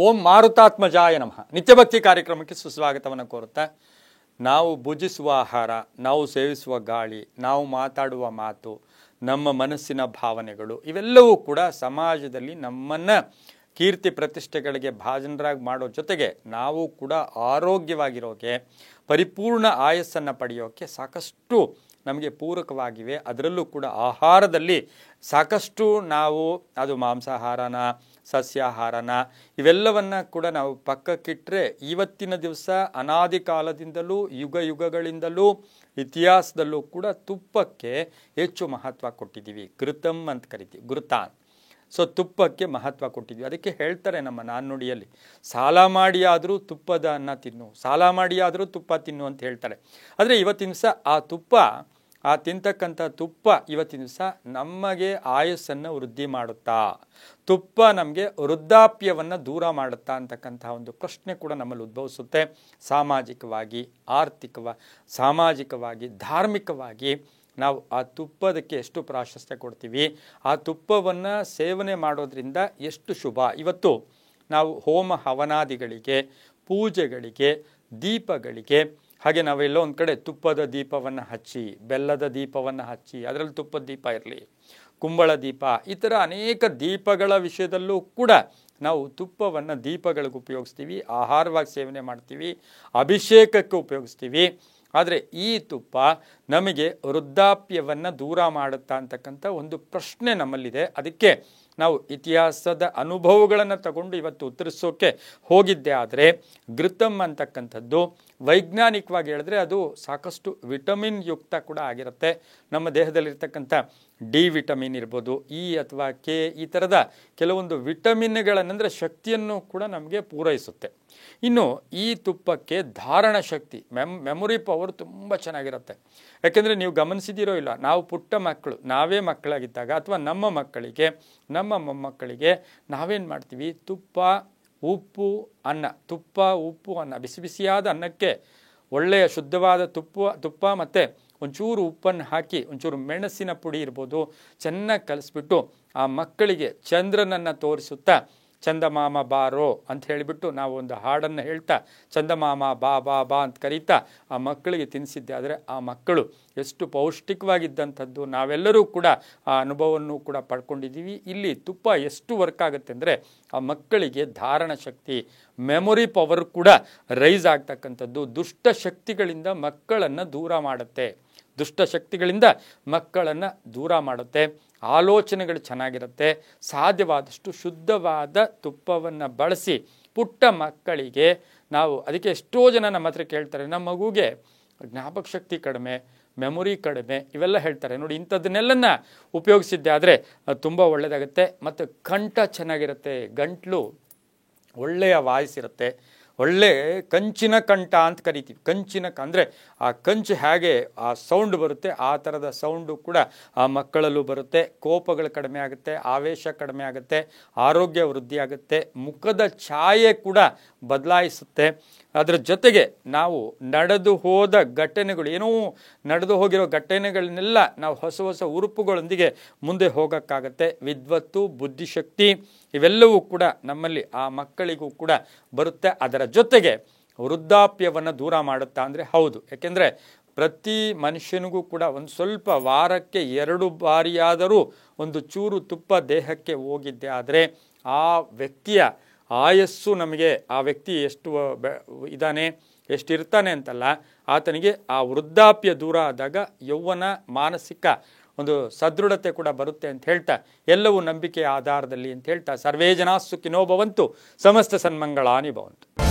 ಓಂ ಮಾರುತಾತ್ಮಜಾಯ ನಮಃ. ನಿತ್ಯಭಕ್ತಿ ಕಾರ್ಯಕ್ರಮಕ್ಕೆ ಸುಸ್ವಾಗತವನ್ನು ಕೋರುತ್ತಾ, ನಾವು ಭುಜಿಸುವ ಆಹಾರ, ನಾವು ಸೇವಿಸುವ ಗಾಳಿ, ನಾವು ಮಾತಾಡುವ ಮಾತು, ನಮ್ಮ ಮನಸ್ಸಿನ ಭಾವನೆಗಳು ಇವೆಲ್ಲವೂ ಕೂಡ ಸಮಾಜದಲ್ಲಿ ನಮ್ಮನ್ನು ಕೀರ್ತಿ ಪ್ರತಿಷ್ಠೆಗಳಿಗೆ ಭಾಜನರಾಗಿ ಮಾಡೋ ಜೊತೆಗೆ ನಾವು ಕೂಡ ಆರೋಗ್ಯವಾಗಿರೋಕೆ, ಪರಿಪೂರ್ಣ ಆಯಸ್ಸನ್ನು ಪಡೆಯೋಕ್ಕೆ ಸಾಕಷ್ಟು ನಮಗೆ ಪೂರಕವಾಗಿವೆ. ಅದರಲ್ಲೂ ಕೂಡ ಆಹಾರದಲ್ಲಿ ಸಾಕಷ್ಟು ನಾವು ಅದು ಮಾಂಸಾಹಾರನ, ಸಸ್ಯಾಹಾರನ ಇವೆಲ್ಲವನ್ನು ಕೂಡ ನಾವು ಪಕ್ಕಕ್ಕಿಟ್ಟರೆ ಇವತ್ತಿನ ದಿವಸ ಅನಾದಿ ಕಾಲದಿಂದಲೂ ಯುಗಗಳಿಂದಲೂ ಇತಿಹಾಸದಲ್ಲೂ ಕೂಡ ತುಪ್ಪಕ್ಕೆ ಹೆಚ್ಚು ಮಹತ್ವ ಕೊಟ್ಟಿದ್ದೀವಿ. ಘೃತಮ್ ಅಂತ ಕರಿತೀವಿ, ಘೃತಾನ್. ಸೊ ತುಪ್ಪಕ್ಕೆ ಮಹತ್ವ ಕೊಟ್ಟಿದ್ವಿ. ಅದಕ್ಕೆ ಹೇಳ್ತಾರೆ ನಮ್ಮ ನಾಣ್ಣುಡಿಯಲ್ಲಿ, ಸಾಲ ಮಾಡಿ ಆದರೂ ತುಪ್ಪದ ಅನ್ನ ತಿನ್ನು, ಸಾಲ ಮಾಡಿ ಆದರೂ ತುಪ್ಪ ತಿನ್ನು ಅಂತ ಹೇಳ್ತಾರೆ. ಆದರೆ ಇವತ್ತಿನ ದಿವಸ ಆ ತಿಂತಕ್ಕಂಥ ತುಪ್ಪ ಇವತ್ತಿನ ದಿವಸ ನಮಗೆ ಆಯಸ್ಸನ್ನು ವೃದ್ಧಿ ಮಾಡುತ್ತಾ, ತುಪ್ಪ ನಮಗೆ ವೃದ್ಧಾಪ್ಯವನ್ನು ದೂರ ಮಾಡುತ್ತಾ ಅಂತಕ್ಕಂಥ ಒಂದು ಪ್ರಶ್ನೆ ಕೂಡ ನಮ್ಮಲ್ಲಿ ಉದ್ಭವಿಸುತ್ತೆ. ಸಾಮಾಜಿಕವಾಗಿ, ಸಾಮಾಜಿಕವಾಗಿ, ಧಾರ್ಮಿಕವಾಗಿ ನಾವು ಆ ತುಪ್ಪದಕ್ಕೆ ಎಷ್ಟು ಪ್ರಾಶಸ್ತ್ಯ ಕೊಡ್ತೀವಿ, ಆ ತುಪ್ಪವನ್ನು ಸೇವನೆ ಮಾಡೋದ್ರಿಂದ ಎಷ್ಟು ಶುಭ. ಇವತ್ತು ನಾವು ಹೋಮ ಹವನಾದಿಗಳಿಗೆ, ಪೂಜೆಗಳಿಗೆ, ದೀಪಗಳಿಗೆ, ಹಾಗೆ ನಾವೆಲ್ಲೋ ಒಂದು ಕಡೆ ತುಪ್ಪದ ದೀಪವನ್ನು ಹಚ್ಚಿ, ಬೆಲ್ಲದ ದೀಪವನ್ನು ಹಚ್ಚಿ, ಅದರಲ್ಲಿ ತುಪ್ಪದ ದೀಪ ಇರಲಿ, ಕುಂಬಳ ದೀಪ, ಈ ಥರ ಅನೇಕ ದೀಪಗಳ ವಿಷಯದಲ್ಲೂ ಕೂಡ ನಾವು ತುಪ್ಪವನ್ನು ದೀಪಗಳಿಗೆ ಉಪಯೋಗಿಸ್ತೀವಿ, ಆಹಾರವಾಗಿ ಸೇವನೆ ಮಾಡ್ತೀವಿ, ಅಭಿಷೇಕಕ್ಕೆ ಉಪಯೋಗಿಸ್ತೀವಿ. ಆದರೆ ಈ ತುಪ್ಪ ನಮಗೆ ವೃದ್ಧಾಪ್ಯವನ್ನು ದೂರ ಮಾಡುತ್ತಾ ಅಂತಕ್ಕಂಥ ಒಂದು ಪ್ರಶ್ನೆ ನಮ್ಮಲ್ಲಿದೆ. ಅದಕ್ಕೆ ನಾವು ಇತಿಹಾಸದ ಅನುಭವಗಳನ್ನು ತಗೊಂಡು ಇವತ್ತು ಉತ್ತರಿಸೋಕೆ ಹೋಗಿದ್ದೆ. ಆದರೆ ಘೃತಮ್ ಅಂತಕ್ಕಂಥದ್ದು ವೈಜ್ಞಾನಿಕವಾಗಿ ಹೇಳಿದ್ರೆ ಅದು ಸಾಕಷ್ಟು ವಿಟಮಿನ್ ಯುಕ್ತ ಕೂಡ ಆಗಿರುತ್ತೆ. ನಮ್ಮ ದೇಹದಲ್ಲಿರ್ತಕ್ಕಂಥ ಡಿ ವಿಟಮಿನ್ ಇರ್ಬೋದು, ಇ ಅಥವಾ ಕೆ, ಈ ಥರದ ಕೆಲವೊಂದು ವಿಟಮಿನ್ಗಳನ್ನಂದರೆ ಶಕ್ತಿಯನ್ನು ಕೂಡ ನಮಗೆ ಪೂರೈಸುತ್ತೆ. ಇನ್ನು ಈ ತುಪ್ಪಕ್ಕೆ ಧಾರಣ ಶಕ್ತಿ, ಮೆಮೊರಿ ಪವರ್ ತುಂಬ ಚೆನ್ನಾಗಿರುತ್ತೆ. ಯಾಕೆಂದರೆ ನೀವು ಗಮನಿಸಿದಿರೋ ಇಲ್ಲ, ನಾವು ಪುಟ್ಟ ಮಕ್ಕಳು, ನಾವೇ ಮಕ್ಕಳಾಗಿದ್ದಾಗ ಅಥವಾ ನಮ್ಮ ಮಕ್ಕಳಿಗೆ, ನಮ್ಮ ಮೊಮ್ಮಕ್ಕಳಿಗೆ ನಾವೇನು ಮಾಡ್ತೀವಿ, ತುಪ್ಪ, ಉಪ್ಪು, ಅನ್ನ, ತುಪ್ಪ, ಉಪ್ಪು, ಅನ್ನ, ಬಿಸಿ ಬಿಸಿಯಾದ ಅನ್ನಕ್ಕೆ ಒಳ್ಳೆಯ ಶುದ್ಧವಾದ ತುಪ್ಪ ಮತ್ತು ಒಂಚೂರು ಉಪ್ಪನ್ನು ಹಾಕಿ, ಒಂಚೂರು ಮೆಣಸಿನ ಪುಡಿ ಇರ್ಬೋದು, ಚೆನ್ನಾಗಿ ಕಲಿಸ್ಬಿಟ್ಟು ಆ ಮಕ್ಕಳಿಗೆ ಚಂದ್ರನನ್ನು ತೋರಿಸುತ್ತಾ ಚಂದಮಾಮ ಬಾರೋ ಅಂತ ಹೇಳಿಬಿಟ್ಟು ನಾವು ಒಂದು ಹಾಡನ್ನು ಹೇಳ್ತಾ ಚಂದಮಾಮ ಬಾ ಬಾ ಬಾ ಅಂತ ಕರೀತಾ ಆ ಮಕ್ಕಳಿಗೆ ತಿನ್ನಿಸಿದ್ದೆ ಆದರೆ ಆ ಮಕ್ಕಳು ಎಷ್ಟು ಪೌಷ್ಟಿಕವಾಗಿದ್ದಂಥದ್ದು ನಾವೆಲ್ಲರೂ ಕೂಡ ಆ ಅನುಭವವನ್ನು ಕೂಡ ಪಡ್ಕೊಂಡಿದ್ದೀವಿ. ಇಲ್ಲಿ ತುಪ್ಪ ಎಷ್ಟು ವರ್ಕ್ ಆಗುತ್ತೆ ಅಂದರೆ ಆ ಮಕ್ಕಳಿಗೆ ಧಾರಣ ಶಕ್ತಿ, ಮೆಮೊರಿ ಪವರ್ ಕೂಡ ರೈಸ್ ಆಗ್ತಕ್ಕಂಥದ್ದು, ದುಷ್ಟಶಕ್ತಿಗಳಿಂದ ಮಕ್ಕಳನ್ನು ದೂರ ಮಾಡುತ್ತೆ, ದುಷ್ಟಶಕ್ತಿಗಳಿಂದ ಮಕ್ಕಳನ್ನು ದೂರ ಮಾಡುತ್ತೆ, ಆಲೋಚನೆಗಳು ಚೆನ್ನಾಗಿರುತ್ತೆ. ಸಾಧ್ಯವಾದಷ್ಟು ಶುದ್ಧವಾದ ತುಪ್ಪವನ್ನು ಬಳಸಿ ಪುಟ್ಟ ಮಕ್ಕಳಿಗೆ ನಾವು, ಅದಕ್ಕೆ ಎಷ್ಟೋ ಜನ ನಮ್ಮ ಹತ್ರ ಕೇಳ್ತಾರೆ, ನಮ್ಮ ಮಗುಗೆ ಜ್ಞಾಪಕ ಶಕ್ತಿ ಕಡಿಮೆ, ಮೆಮೊರಿ ಕಡಿಮೆ, ಇವೆಲ್ಲ ಹೇಳ್ತಾರೆ. ನೋಡಿ, ಇಂಥದ್ದನ್ನೆಲ್ಲನ್ನ ಉಪಯೋಗಿಸಿದ್ದೆ ಆದರೆ ತುಂಬ ಒಳ್ಳೆಯದಾಗುತ್ತೆ. ಮತ್ತು ಕಂಠ ಚೆನ್ನಾಗಿರುತ್ತೆ, ಗಂಟ್ಲು ಒಳ್ಳೆಯ ವಾಯ್ಸ್ ಇರುತ್ತೆ, ಒಳ್ಳೆ ಕಂಚಿನ ಕಂಠ ಅಂತ ಕರಿತೀವಿ. ಅಂದರೆ ಆ ಕಂಚು ಹೇಗೆ ಆ ಸೌಂಡ್ ಬರುತ್ತೆ ಆ ಥರದ ಸೌಂಡು ಕೂಡ ಆ ಮಕ್ಕಳಲ್ಲೂ ಬರುತ್ತೆ. ಕೋಪಗಳು ಕಡಿಮೆ ಆಗುತ್ತೆ, ಆವೇಶ ಕಡಿಮೆ ಆಗುತ್ತೆ, ಆರೋಗ್ಯ ವೃದ್ಧಿ ಆಗುತ್ತೆ, ಮುಖದ ಛಾಯೆ ಕೂಡ ಬದಲಾಯಿಸುತ್ತೆ. ಅದರ ಜೊತೆಗೆ ನಾವು ನಡೆದು ಹೋದ ಘಟನೆಗಳು, ಏನೋ ನಡೆದು ಹೋಗಿರೋ ಘಟನೆಗಳನ್ನೆಲ್ಲ ನಾವು ಹೊಸ ಹೊಸ ಉರುಪುಗಳೊಂದಿಗೆ ಮುಂದೆ ಹೋಗೋಕ್ಕಾಗತ್ತೆ. ವಿದ್ವತ್ತು, ಬುದ್ಧಿಶಕ್ತಿ ಇವೆಲ್ಲವೂ ಕೂಡ ನಮ್ಮಲ್ಲಿ ಆ ಮಕ್ಕಳಿಗೂ ಕೂಡ ಬರುತ್ತೆ. ಅದರ ಜೊತೆಗೆ ವೃದ್ಧಾಪ್ಯವನ್ನು ದೂರ ಮಾಡುತ್ತಾ ಅಂದರೆ ಹೌದು. ಯಾಕೆಂದರೆ ಪ್ರತಿ ಮನುಷ್ಯನಿಗೂ ಕೂಡ ಒಂದು ಸ್ವಲ್ಪ ವಾರಕ್ಕೆ 2 ಬಾರಿಯಾದರೂ ಒಂದು ಚೂರು ತುಪ್ಪ ದೇಹಕ್ಕೆ ಹೋಗಿದ್ದೆ ಆದರೆ ಆ ವ್ಯಕ್ತಿಯ ಆಯಸ್ಸು, ನಮಗೆ ಆ ವ್ಯಕ್ತಿ ಎಷ್ಟು ಇದ್ದಾನೆ, ಎಷ್ಟಿರ್ತಾನೆ ಅಂತಲ್ಲ, ಆತನಿಗೆ ಆ ವೃದ್ಧಾಪ್ಯ ದೂರ ಆದಾಗ ಯೌವನ, ಮಾನಸಿಕ ಒಂದು ಸದೃಢತೆ ಕೂಡ ಬರುತ್ತೆ ಅಂತ ಹೇಳ್ತಾ, ಎಲ್ಲವೂ ನಂಬಿಕೆಯ ಆಧಾರದಲ್ಲಿ ಅಂತ ಹೇಳ್ತಾ, ಸರ್ವೇ ಜನಾ ಸುಖಿನೋ ಭವಂತು, ಸಮಸ್ತ ಸನ್ಮಂಗಳಾನಿ ಭವಂತು.